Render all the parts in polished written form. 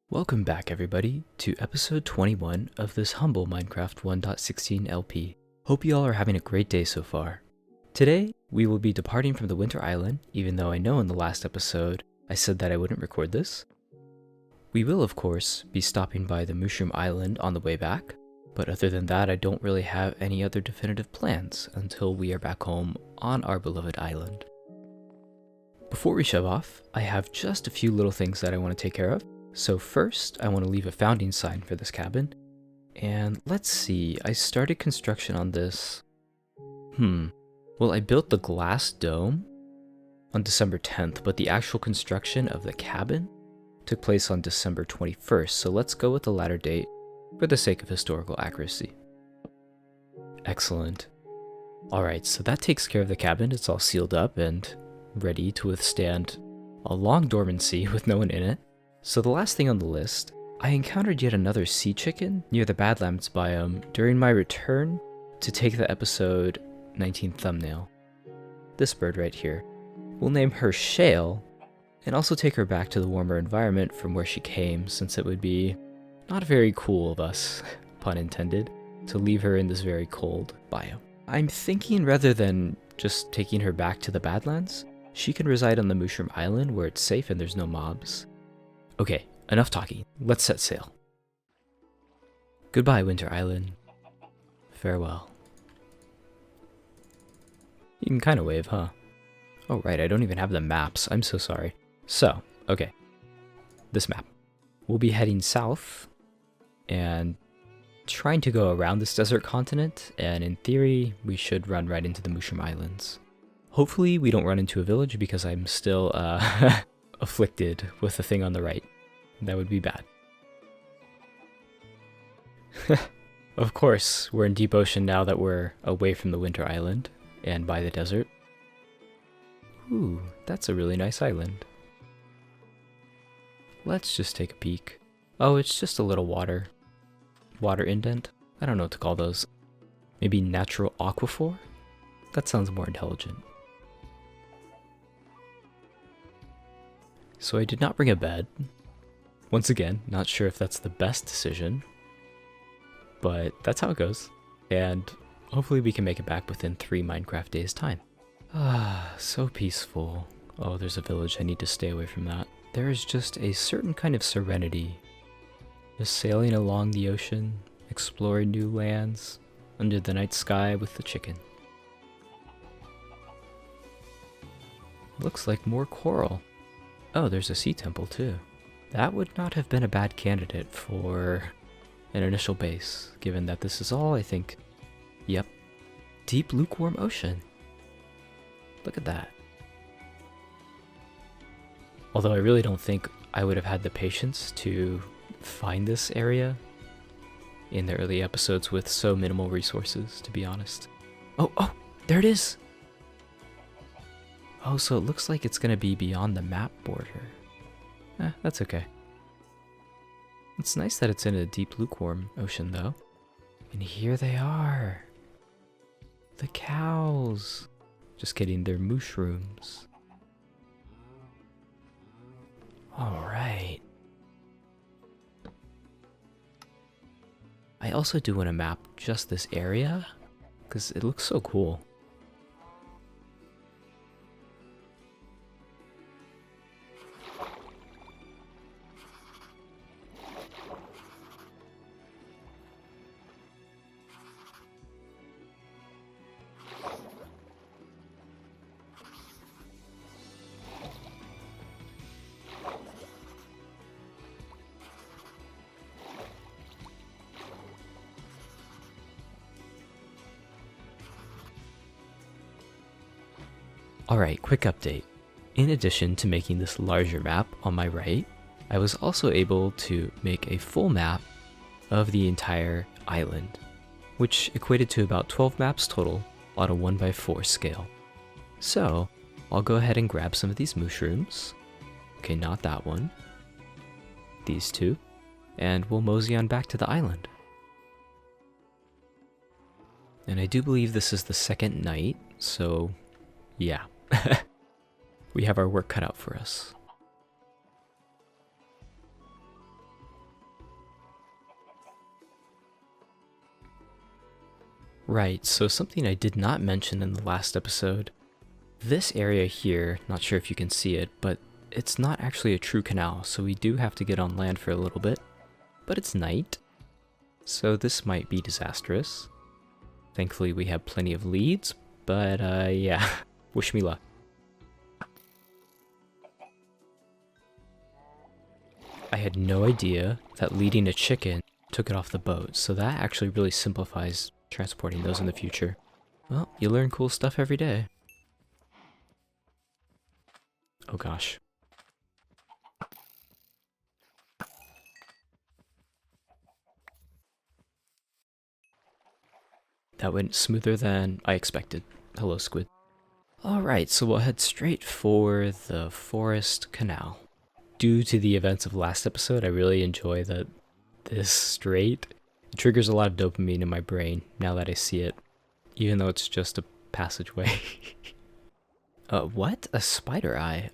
Welcome back everybody to episode 21 of this humble Minecraft 1.16 LP. Hope you all are having a great day so far. Today, we will be departing from the Winter Island, even though I know in the last episode I said that I wouldn't record this. We will of course be stopping by the Mooshroom Island on the way back, but other than that I don't really have any other definitive plans until we are back home on our beloved island. Before we shove off, I have just a few little things that I want to take care of. So first, I want to leave a founding sign for this cabin. And let's see, I started construction on this. Well, I built the glass dome on December 10th, but the actual construction of the cabin took place on December 21st. So let's go with the latter date for the sake of historical accuracy. Excellent. Alright, so that takes care of the cabin. It's all sealed up and ready to withstand a long dormancy with no one in it. So the last thing on the list, I encountered yet another sea chicken near the Badlands biome during my return to take the episode 19 thumbnail. This bird right here. We'll name her Shale, and also take her back to the warmer environment from where she came, since it would be not very cool of us, pun intended, to leave her in this very cold biome. I'm thinking rather than just taking her back to the Badlands, she can reside on the Mooshroom Island where it's safe and there's no mobs. Okay, enough talking. Let's set sail. Goodbye, Winter Island. Farewell. You can kind of wave, huh? Oh, right, I don't even have the maps. I'm so sorry. So, okay. This map. We'll be heading south and trying to go around this desert continent, and in theory, we should run right into the Mooshroom Islands. Hopefully, we don't run into a village because I'm still, afflicted with the thing on the right. That would be bad. Of course, we're in deep ocean now that we're away from the Winter Island and by the desert. Ooh, that's a really nice island. Let's just take a peek. Oh, it's just a little water indent. I don't know what to call those. Maybe natural aquifer? That sounds more intelligent. So I did not bring a bed. Once again, not sure if that's the best decision, but that's how it goes. And hopefully we can make it back within 3 Minecraft days' time. Ah, so peaceful. Oh, there's a village. I need to stay away from that. There is just a certain kind of serenity. Just sailing along the ocean, exploring new lands, under the night sky with the chicken. Looks like more coral. Oh, there's a sea temple too. That would not have been a bad candidate for an initial base, given that this is all, I think, yep, deep lukewarm ocean. Look at that. Although I really don't think I would have had the patience to find this area in the early episodes with so minimal resources, to be honest. Oh, there it is! Oh, so it looks like it's gonna be beyond the map border. That's okay. It's nice that it's in a deep lukewarm ocean, though. And here they are. The cows. Just kidding, they're mushrooms. Alright. I also do want to map just this area, because it looks so cool. Alright, quick update. In addition to making this larger map on my right, I was also able to make a full map of the entire island, which equated to about 12 maps total on a 1x4 scale. So, I'll go ahead and grab some of these mushrooms. Okay, not that one. These two. And we'll mosey on back to the island. And I do believe this is the second night, so yeah. We have our work cut out for us. Right, so something I did not mention in the last episode. This area here, not sure if you can see it, but it's not actually a true canal, so we do have to get on land for a little bit. But it's night, so this might be disastrous. Thankfully we have plenty of leads, but yeah, wish me luck. I had no idea that leading a chicken took it off the boat, so that actually really simplifies transporting those in the future. Well, you learn cool stuff every day. Oh gosh. That went smoother than I expected. Hello, squid. Alright, so we'll head straight for the forest canal. Due to the events of last episode, I really enjoy that this strait. It triggers a lot of dopamine in my brain now that I see it, even though it's just a passageway. What? A spider eye?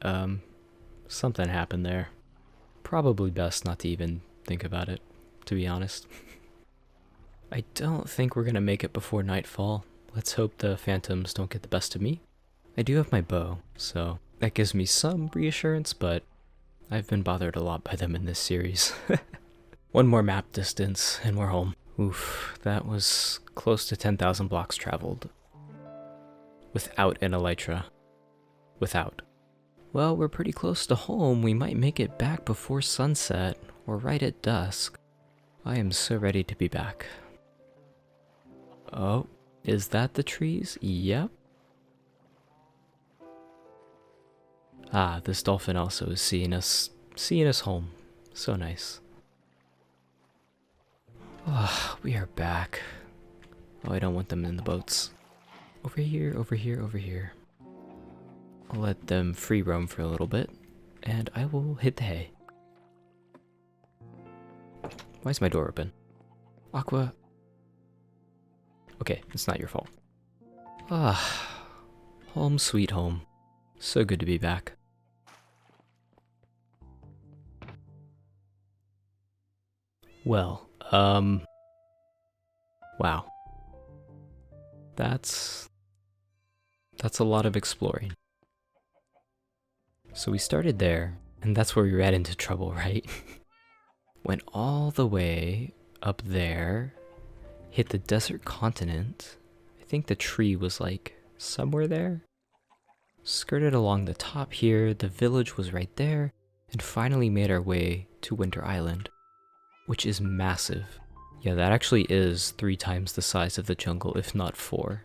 Something happened there. Probably best not to even think about it, to be honest. I don't think we're gonna make it before nightfall. Let's hope the phantoms don't get the best of me. I do have my bow, so that gives me some reassurance, but I've been bothered a lot by them in this series. One more map distance, and we're home. Oof, that was close to 10,000 blocks traveled. Without an elytra. Without. Well, we're pretty close to home. We might make it back before sunset, or right at dusk. I am so ready to be back. Oh, is that the trees? Yep. Ah, this dolphin also is seeing us home. So nice. Ah, we are back. Oh, I don't want them in the boats. Over here, over here, over here. I'll let them free roam for a little bit, and I will hit the hay. Why is my door open? Aqua. Okay, it's not your fault. Ah, home sweet home. So good to be back. Well, wow. That's a lot of exploring. So we started there, and that's where we ran into trouble, right? Went all the way up there, hit the desert continent. I think the tree was like somewhere there. Skirted along the top here, the village was right there, and finally made our way to Winter Island, which is massive. Yeah, that actually is 3 times the size of the jungle, if not 4.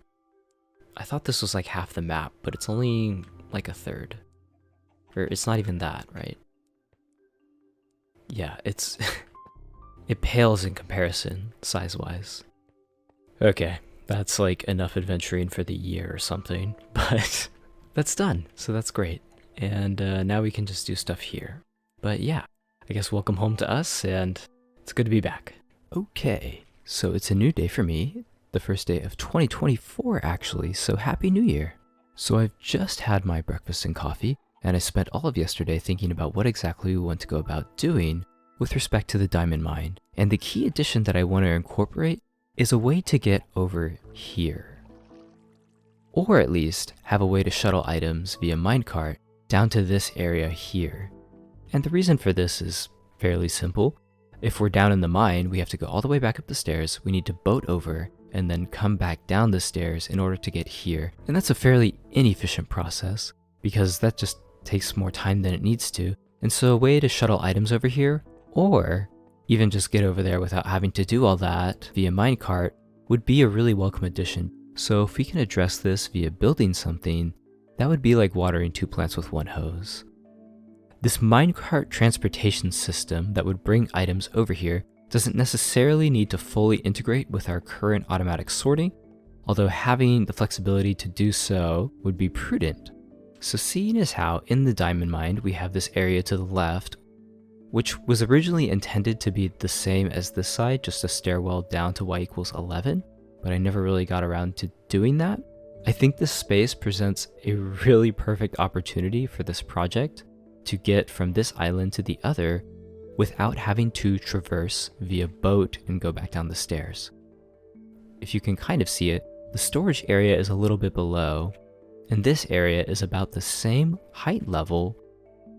I thought this was like half the map, but it's only like a third. Or it's not even that, right? Yeah, it's... it pales in comparison, size-wise. Okay, that's like enough adventuring for the year or something, but that's done, so that's great. And now we can just do stuff here. But yeah, I guess welcome home to us, and it's good to be back. Okay, so it's a new day for me, the first day of 2024 actually, so Happy New Year. So I've just had my breakfast and coffee, and I spent all of yesterday thinking about what exactly we want to go about doing with respect to the diamond mine. And the key addition that I want to incorporate is a way to get over here. Or at least have a way to shuttle items via minecart down to this area here. And the reason for this is fairly simple. If we're down in the mine, we have to go all the way back up the stairs, we need to boat over, and then come back down the stairs in order to get here. And that's a fairly inefficient process, because that just takes more time than it needs to. And so a way to shuttle items over here, or even just get over there without having to do all that via minecart, would be a really welcome addition. So if we can address this via building something, that would be like watering 2 plants with 1 hose. This minecart transportation system that would bring items over here doesn't necessarily need to fully integrate with our current automatic sorting, although having the flexibility to do so would be prudent. So seeing as how in the diamond mine we have this area to the left, which was originally intended to be the same as this side, just a stairwell down to y equals 11, but I never really got around to doing that. I think this space presents a really perfect opportunity for this project to get from this island to the other without having to traverse via boat and go back down the stairs. if you can kind of see it, the storage area is a little bit below, and this area is about the same height level.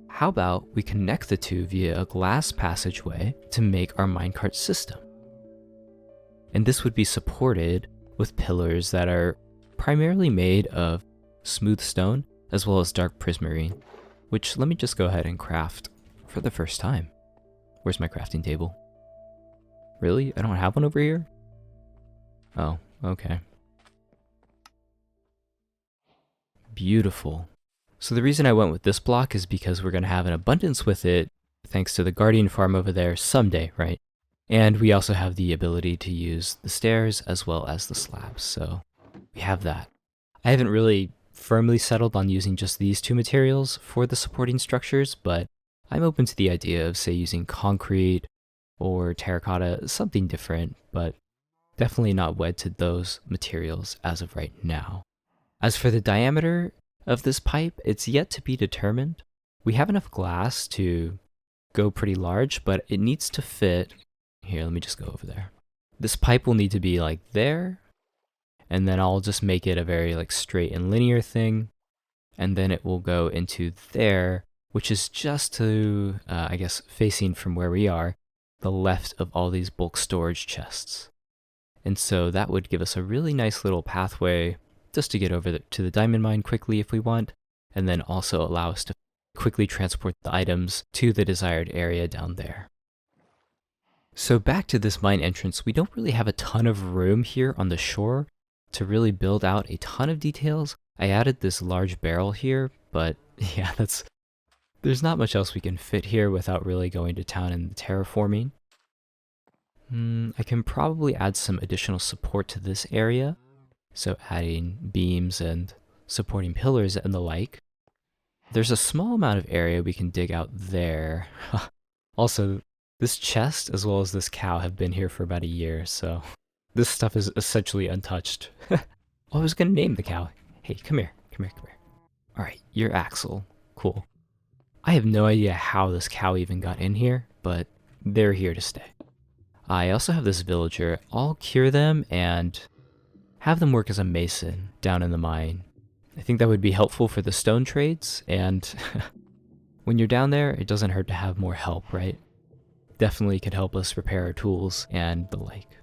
How about we connect the two via a glass passageway to make our minecart system? And this would be supported with pillars that are primarily made of smooth stone as well as dark prismarine, which let me just go ahead and craft for the first time. Where's my crafting table? Really? I don't have one over here? Oh, okay. Beautiful. So the reason I went with this block is because we're going to have an abundance with it thanks to the guardian farm over there someday, right? And we also have the ability to use the stairs as well as the slabs, so we have that. I haven't really firmly settled on using just these two materials for the supporting structures, but I'm open to the idea of, say, using concrete or terracotta, something different, but definitely not wed to those materials as of right now. As for the diameter of this pipe, it's yet to be determined. We have enough glass to go pretty large, but it needs to fit. Here, let me just go over there. This pipe will need to be like there, and then I'll just make it a very like straight and linear thing, and then it will go into there, which is just to, I guess, facing from where we are, the left of all these bulk storage chests. And so that would give us a really nice little pathway just to get over to the diamond mine quickly if we want, and then also allow us to quickly transport the items to the desired area down there. So back to this mine entrance, we don't really have a ton of room here on the shore to really build out a ton of details. I added this large barrel here, but yeah, there's not much else we can fit here without really going to town and terraforming. I can probably add some additional support to this area, so adding beams and supporting pillars and the like. There's a small amount of area we can dig out there. Also, this chest as well as this cow have been here for about a year, so this stuff is essentially untouched. Oh, I was gonna name the cow. Hey, come here. Alright, you're Axel. Cool. I have no idea how this cow even got in here, but they're here to stay. I also have this villager. I'll cure them and have them work as a mason down in the mine. I think that would be helpful for the stone trades, and when you're down there, it doesn't hurt to have more help, right? Definitely could help us repair our tools and the like.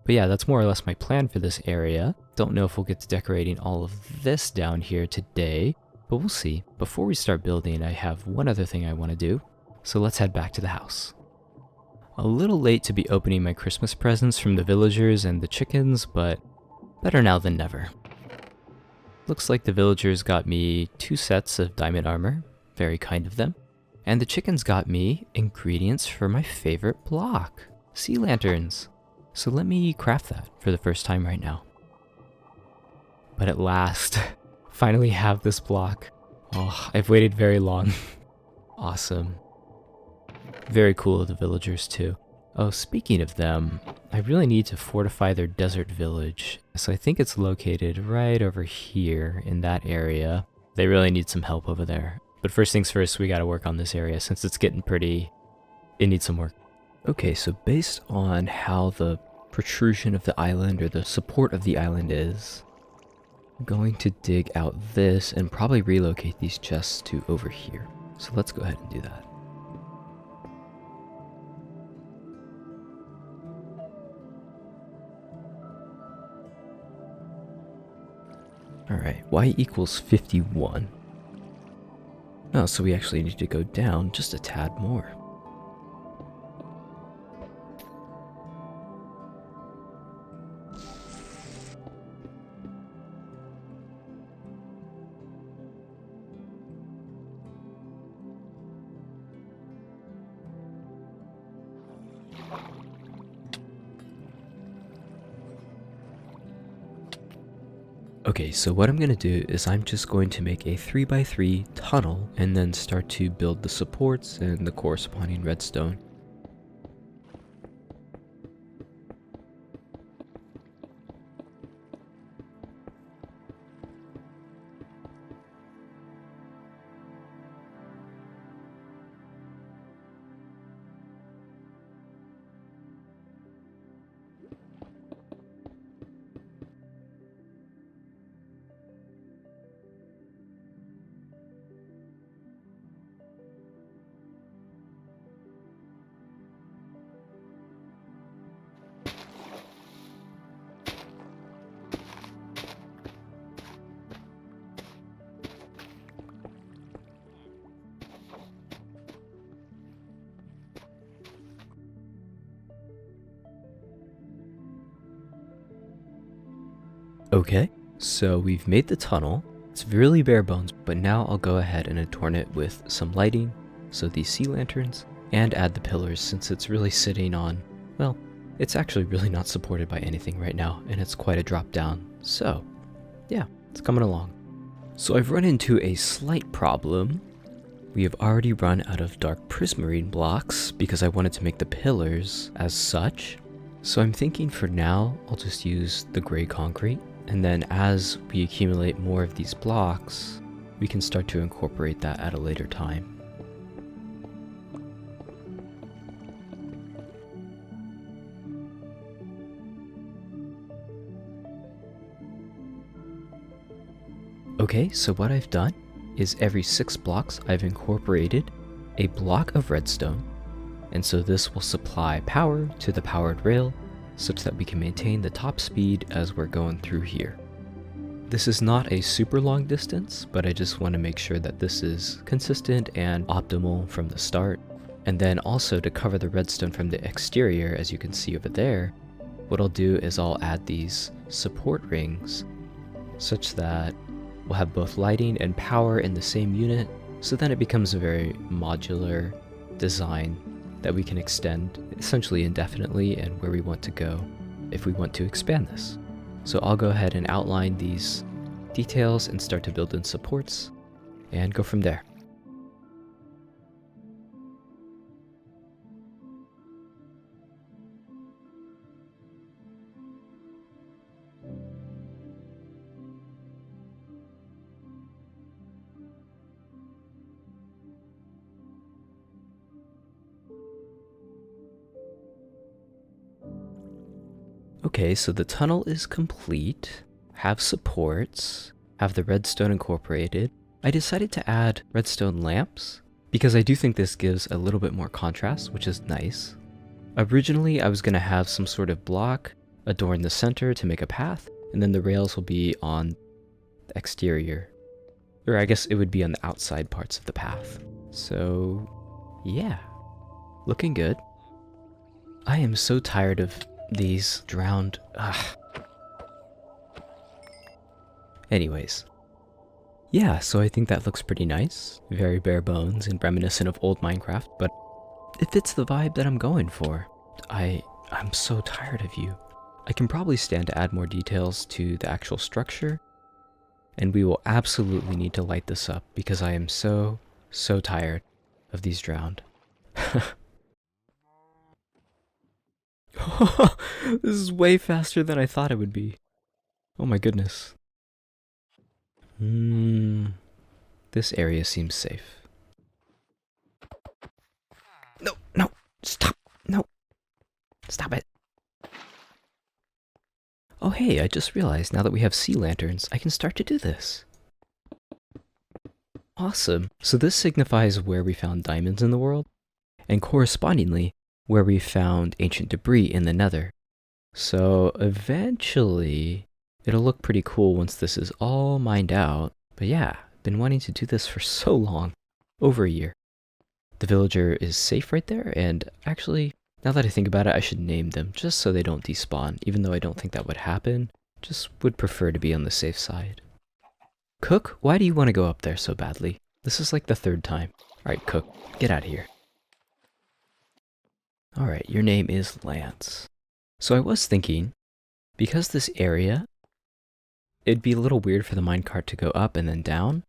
But yeah, that's more or less my plan for this area. Don't know if we'll get to decorating all of this down here today, but we'll see. Before we start building, I have one other thing I want to do, so let's head back to the house. A little late to be opening my Christmas presents from the villagers and the chickens, but better now than never. Looks like the villagers got me 2 sets of diamond armor, very kind of them. And the chickens got me ingredients for my favorite block, sea lanterns. So let me craft that for the first time right now. But at last, finally have this block. Oh, I've waited very long. Awesome. Very cool of the villagers too. Oh, speaking of them, I really need to fortify their desert village. So I think it's located right over here in that area. They really need some help over there. But first things first, we gotta work on this area since it's getting pretty... it needs some work. Okay, so based on how the protrusion of the island or the support of the island is, I'm going to dig out this and probably relocate these chests to over here. So let's go ahead and do that. Alright, y equals 51. Oh, so we actually need to go down just a tad more. Okay, so what I'm going to do is I'm just going to make a 3x3 tunnel and then start to build the supports and the corresponding redstone. Okay, so we've made the tunnel. It's really bare bones, but now I'll go ahead and adorn it with some lighting, so these sea lanterns, and add the pillars since it's really sitting on, well, it's actually really not supported by anything right now, and it's quite a drop down. So, yeah, it's coming along. So I've run into a slight problem. We have already run out of dark prismarine blocks because I wanted to make the pillars as such. So I'm thinking for now, I'll just use the gray concrete. And then as we accumulate more of these blocks, we can start to incorporate that at a later time. Okay, so what I've done is every 6 blocks I've incorporated a block of redstone, and so this will supply power to the powered rail such that we can maintain the top speed as we're going through here. This is not a super long distance, but I just want to make sure that this is consistent and optimal from the start. And then also to cover the redstone from the exterior, as you can see over there, what I'll do is I'll add these support rings such that we'll have both lighting and power in the same unit, so then it becomes a very modular design that we can extend essentially indefinitely and where we want to go if we want to expand this. So I'll go ahead and outline these details and start to build in supports and go from there. Okay, so the tunnel is complete, have supports, have the redstone incorporated. I decided to add redstone lamps because I do think this gives a little bit more contrast, which is nice. Originally, I was going to have some sort of block adorn the center to make a path, and then the rails will be on the exterior. Or I guess it would be on the outside parts of the path. So, yeah, looking good. I am so tired of these drowned. Anyways, yeah, so I think that looks pretty nice. Very bare bones and reminiscent of old Minecraft, but it fits the vibe that I'm going for. I'm so tired of you. I can probably stand to add more details to the actual structure, and we will absolutely need to light this up because I am so tired of these drowned. This is way faster than I thought it would be. Oh my goodness. This area seems safe. No, stop, no. Stop it. Oh hey, I just realized now that we have sea lanterns, I can start to do this. Awesome. So this signifies where we found diamonds in the world, and correspondingly, where we found ancient debris in the nether. So eventually, it'll look pretty cool once this is all mined out. But yeah, been wanting to do this for so long, over a year. The villager is safe right there, and actually, now that I think about it, I should name them just so they don't despawn, even though I don't think that would happen. Just would prefer to be on the safe side. Cook, why do you want to go up there so badly? This is like the 3rd time. Alright, Cook, get out of here. Alright, your name is Lance. So I was thinking, because this area, it'd be a little weird for the minecart to go up and then down.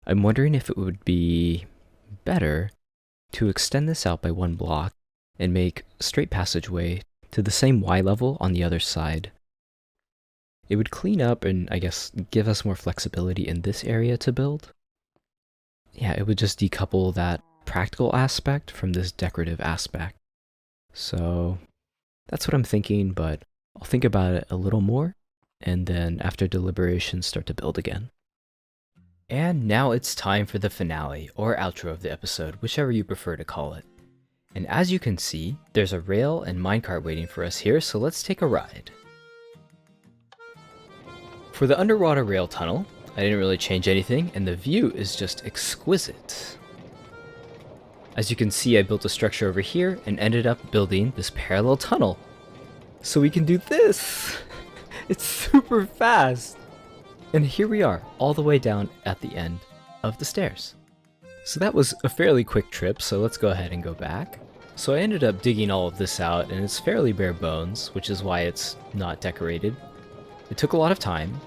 I'm wondering if it would be better to extend this out by 1 block and make a straight passageway to the same Y level on the other side. It would clean up and, I guess, give us more flexibility in this area to build. Yeah, it would just decouple that practical aspect from this decorative aspect. So that's what I'm thinking, but I'll think about it a little more, and then after deliberation start to build again. And now it's time for the finale, or outro of the episode, whichever you prefer to call it. And as you can see, there's a rail and minecart waiting for us here, so let's take a ride. For the underwater rail tunnel, I didn't really change anything, and the view is just exquisite. As you can see, I built a structure over here and ended up building this parallel tunnel. So we can do this! It's super fast! And here we are, all the way down at the end of the stairs. So that was a fairly quick trip, so let's go ahead and go back. So I ended up digging all of this out, and it's fairly bare bones, which is why it's not decorated. It took a lot of time,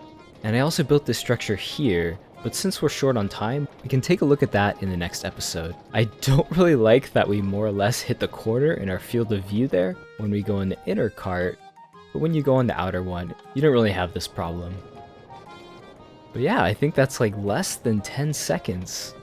and I also built this structure here, but since we're short on time, we can take a look at that in the next episode. I don't really like that we more or less hit the corner in our field of view there when we go in the inner cart, but when you go in the outer one, you don't really have this problem. But yeah, I think that's like less than 10 seconds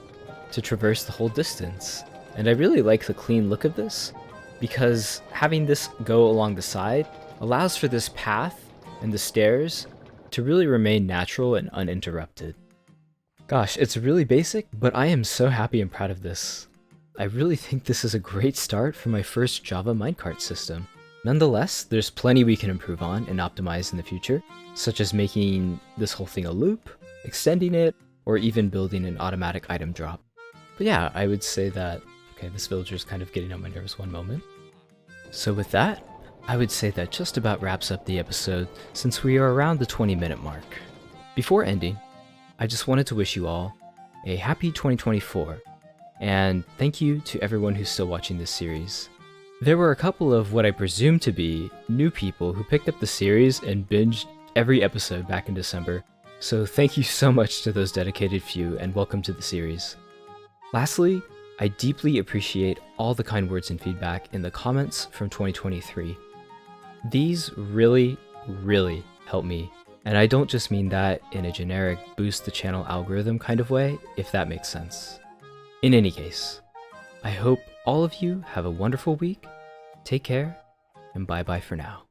to traverse the whole distance. And I really like the clean look of this, because having this go along the side allows for this path and the stairs to really remain natural and uninterrupted. Gosh, it's really basic, but I am so happy and proud of this. I really think this is a great start for my first Java minecart system. Nonetheless, there's plenty we can improve on and optimize in the future, such as making this whole thing a loop, extending it, or even building an automatic item drop. But yeah, I would say that, okay, this villager's kind of getting on my nerves one moment. So with that, I would say that just about wraps up the episode since we are around the 20-minute mark. Before ending, I just wanted to wish you all a happy 2024, and thank you to everyone who's still watching this series. There were a couple of what I presume to be new people who picked up the series and binged every episode back in December, so thank you so much to those dedicated few and welcome to the series. Lastly, I deeply appreciate all the kind words and feedback in the comments from 2023. These really, really help me, and I don't just mean that in a generic boost the channel algorithm kind of way, if that makes sense. In any case, I hope all of you have a wonderful week, take care, and bye bye for now.